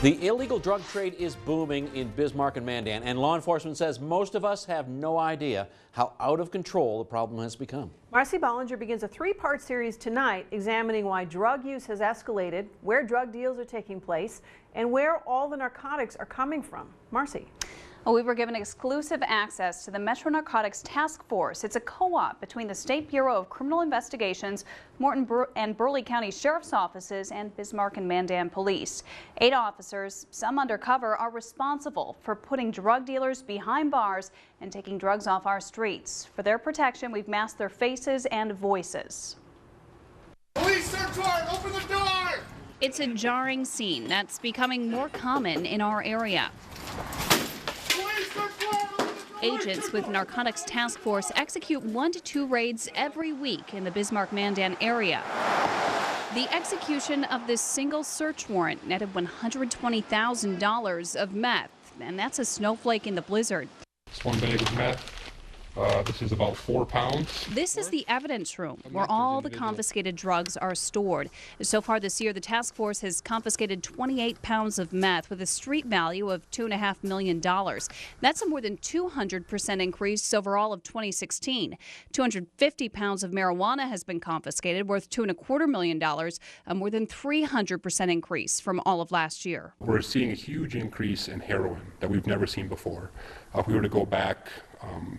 The illegal drug trade is booming in Bismarck and Mandan, and law enforcement says most of us have no idea how out of control the problem has become. Marcy Bollinger begins a three-part series tonight examining why drug use has escalated, where drug deals are taking place, and where all the narcotics are coming from. Marcy. Well, we were given exclusive access to the Metro Narcotics Task Force. It's a co-op between the State Bureau of Criminal Investigations, Morton and Burleigh County Sheriff's Offices, and Bismarck and Mandan Police. 8 officers, some undercover, are responsible for putting drug dealers behind bars and taking drugs off our streets. For their protection, we've masked their faces and voices. Police search warrant, open the door! It's a jarring scene that's becoming more common in our area. Agents with Narcotics Task Force execute 1 to 2 raids every week in the Bismarck-Mandan area. The execution of this single search warrant netted $120,000 of meth, and that's a snowflake in the blizzard. It's 1 bag of meth. This is about 4 pounds. This is the evidence room where all the confiscated drugs are stored. So far this year, the task force has confiscated 28 pounds of meth with a street value of $2.5 million. That's a more than 200% increase over all of 2016. 250 pounds of marijuana has been confiscated, worth $2.25 million, a more than 300% increase from all of last year. We're seeing a huge increase in heroin that we've never seen before. If we were to go back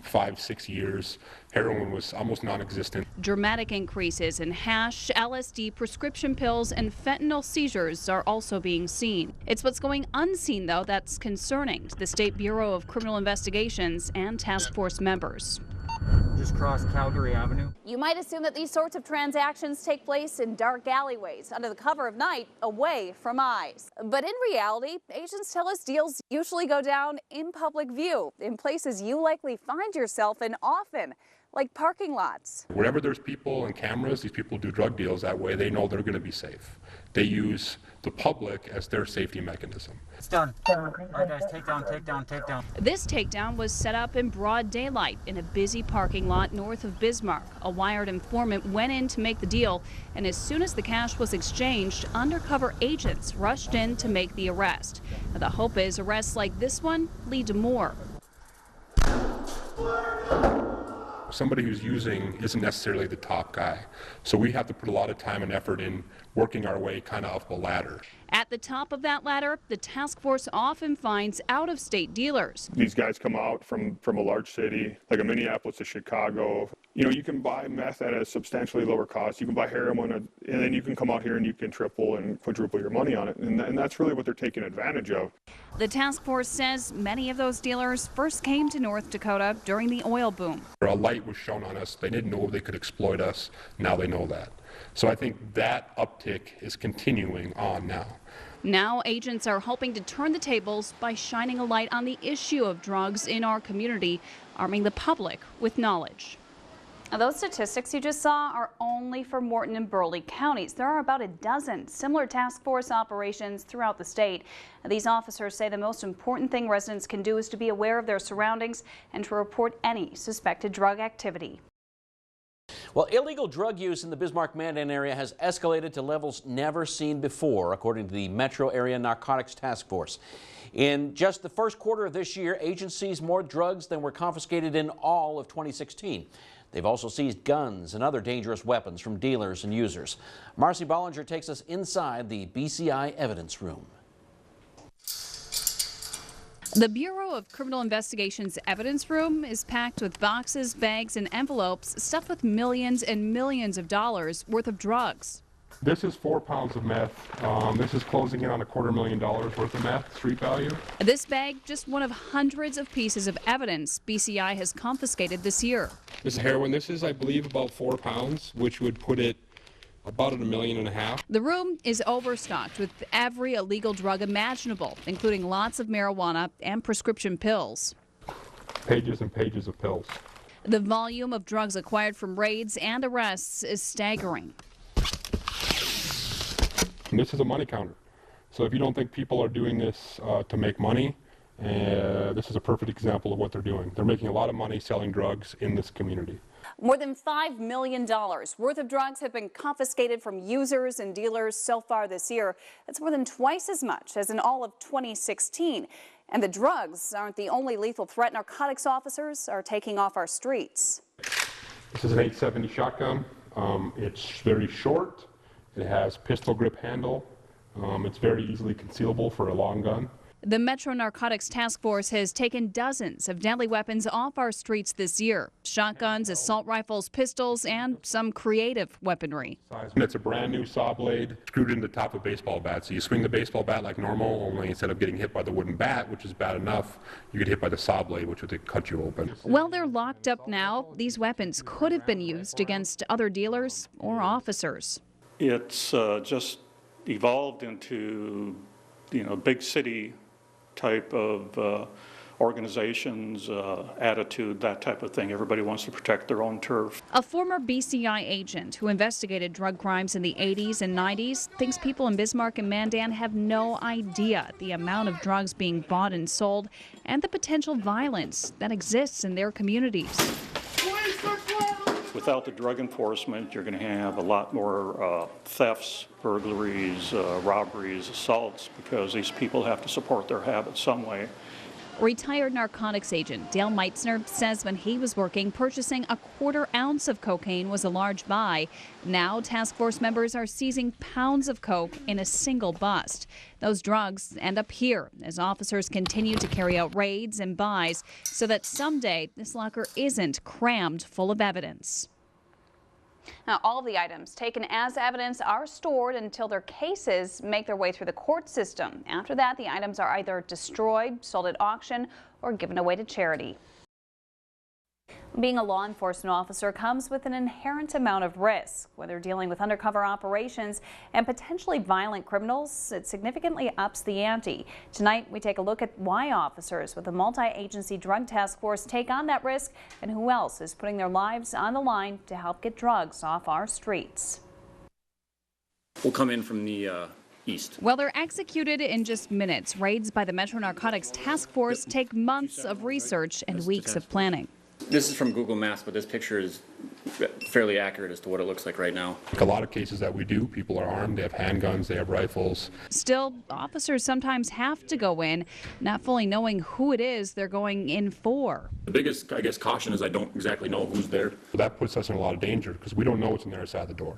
5-6 years, heroin was almost non-existent. Dramatic increases in hash, LSD, prescription pills, and fentanyl seizures are also being seen. It's what's going unseen, though, that's concerning to the State Bureau of Criminal Investigations and task force members. Just cross Calgary Avenue. You might assume that these sorts of transactions take place in dark alleyways, under the cover of night, away from eyes. But in reality, agents tell us deals usually go down in public view, in places you likely find yourself in often, like parking lots. Wherever there's people and cameras, these people do drug deals that way. They know they're going to be safe. They use the public as their safety mechanism. It's done. All right, guys, take down, take down, take down. This takedown was set up in broad daylight in a busy parking lot north of Bismarck. A wired informant went in to make the deal, and as soon as the cash was exchanged, undercover agents rushed in to make the arrest. Now, the hope is arrests like this one lead to more. Somebody who's using isn't necessarily the top guy. So we have to put a lot of time and effort in working our way kind of up a ladder. At the top of that ladder, the task force often finds out-of-state dealers. These guys come out from a large city, like a Minneapolis to Chicago. You know, you can buy meth at a substantially lower cost. You can buy heroin, and then you can come out here and you can triple and quadruple your money on it. And that's really what they're taking advantage of. The task force says many of those dealers first came to North Dakota during the oil boom. A light was shown on us. They didn't know they could exploit us. Now they know that. So I think that uptick is continuing on now. Now agents are hoping to turn the tables by shining a light on the issue of drugs in our community, arming the public with knowledge. Now, those statistics you just saw are only for Morton and Burleigh counties. There are about a dozen similar task force operations throughout the state. These officers say the most important thing residents can do is to be aware of their surroundings and to report any suspected drug activity. Well, illegal drug use in the Bismarck-Mandan area has escalated to levels never seen before, according to the Metro Area Narcotics Task Force. In just the first quarter of this year, agents seized more drugs than were confiscated in all of 2016. They've also seized guns and other dangerous weapons from dealers and users. Marcy Bollinger takes us inside the BCI evidence room. The Bureau of Criminal Investigations evidence room is packed with boxes, bags, and envelopes stuffed with millions and millions of dollars worth of drugs. This is 4 pounds of meth. This is closing in on $250,000 worth of meth, street value. This bag, just one of hundreds of pieces of evidence BCI has confiscated this year. This is heroin. This is, I believe, about 4 pounds, which would put it about $1.5 million. The room is overstocked with every illegal drug imaginable, including lots of marijuana and prescription pills. Pages and pages of pills. The volume of drugs acquired from raids and arrests is staggering. And this is a money counter. So if you don't think people are doing this to make money, this is a perfect example of what they're doing. They're making a lot of money selling drugs in this community. More than $5 million worth of drugs have been confiscated from users and dealers so far this year. That's more than twice as much as in all of 2016. And the drugs aren't the only lethal threat narcotics officers are taking off our streets. This is an 870 shotgun. It's very short. It has pistol grip handle. It's very easily concealable for a long gun. The Metro Narcotics Task Force has taken dozens of deadly weapons off our streets this year. Shotguns, assault rifles, pistols, and some creative weaponry. It's a brand new saw blade screwed into the top of a baseball bat. So you swing the baseball bat like normal, only instead of getting hit by the wooden bat, which is bad enough, you get hit by the saw blade, which would cut you open. While they're locked up now, these weapons could have been used against other dealers or officers. It's just evolved into, big city type of organizations, attitude, that type of thing. Everybody wants to protect their own turf. A former BCI agent who investigated drug crimes in the 80s and 90s thinks people in Bismarck and Mandan have no idea the amount of drugs being bought and sold and the potential violence that exists in their communities. Without the drug enforcement, you're going to have a lot more thefts, burglaries, robberies, assaults, because these people have to support their habits some way. Retired narcotics agent Dale Meitzner says when he was working, purchasing a quarter ounce of cocaine was a large buy. Now task force members are seizing pounds of coke in a single bust. Those drugs end up here as officers continue to carry out raids and buys so that someday this locker isn't crammed full of evidence. Now, all of the items taken as evidence are stored until their cases make their way through the court system. After that, the items are either destroyed, sold at auction, or given away to charity. Being a law enforcement officer comes with an inherent amount of risk. Whether dealing with undercover operations and potentially violent criminals, it significantly ups the ante. Tonight, we take a look at why officers with the multi-agency drug task force take on that risk and who else is putting their lives on the line to help get drugs off our streets. We'll come in from the east. Well, they're executed in just minutes. Raids by the Metro Narcotics Task Force take months of research and weeks of planning. This is from Google Maps, but this picture is fairly accurate as to what it looks like right now. Like a lot of cases that we do, people are armed, they have handguns, they have rifles. Still, officers sometimes have to go in, not fully knowing who it is they're going in for. The biggest, caution is I don't exactly know who's there. That puts us in a lot of danger because we don't know what's on the other side of the door.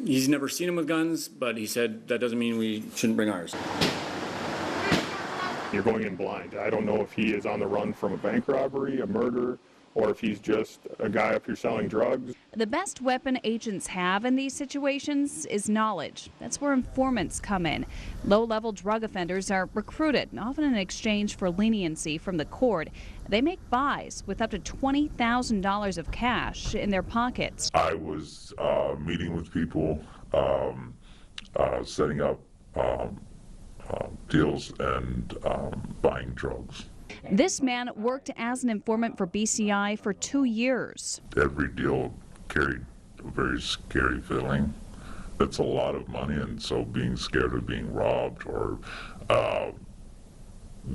He's never seen him with guns, but he said that doesn't mean we shouldn't bring ours. You're going in blind. I don't know if he is on the run from a bank robbery, a murder, or if he's just a guy up here selling drugs. The best weapon agents have in these situations is knowledge. That's where informants come in. Low-level drug offenders are recruited, often in exchange for leniency from the court. They make buys with up to $20,000 of cash in their pockets. I was meeting with people, setting up deals and buying drugs. This man worked as an informant for BCI for 2 years. Every deal carried a very scary feeling. It's a lot of money, and so being scared of being robbed or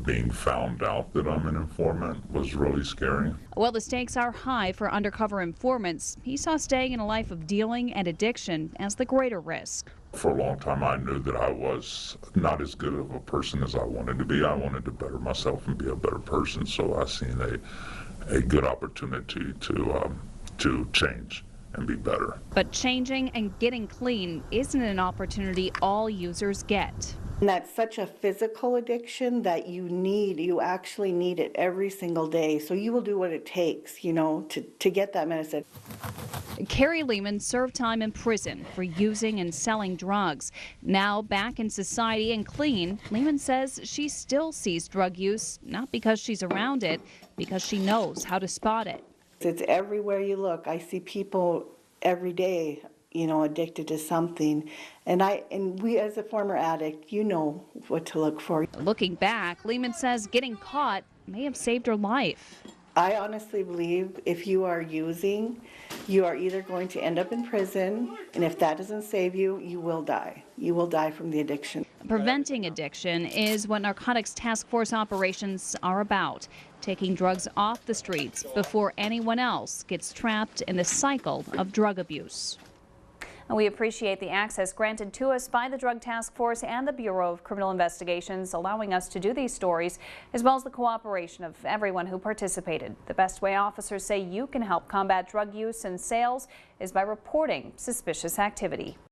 being found out that I'm an informant was really scary. While the stakes are high for undercover informants, he saw staying in a life of dealing and addiction as the greater risk. For a long time, I knew that I was not as good of a person as I wanted to be. I wanted to better myself and be a better person, so I seen a good opportunity to change and be better. But changing and getting clean isn't an opportunity all users get. And that's such a physical addiction that you actually need it every single day. So you will do what it takes, to get that medicine. Carrie Lehman served time in prison for using and selling drugs. Now back in society and clean, Lehman says she still sees drug use, not because she's around it, because she knows how to spot it. It's everywhere you look. I see people every day, addicted to something. And we as a former addict, know what to look for. Looking back, Lehman says getting caught may have saved her life. I honestly believe if you are using, you are either going to end up in prison, and if that doesn't save you, you will die. You will die from the addiction. Preventing addiction is what Narcotics Task Force operations are about. taking drugs off the streets before anyone else gets trapped in the cycle of drug abuse. And we appreciate the access granted to us by the Drug Task Force and the Bureau of Criminal Investigations, allowing us to do these stories, as well as the cooperation of everyone who participated. The best way officers say you can help combat drug use and sales is by reporting suspicious activity.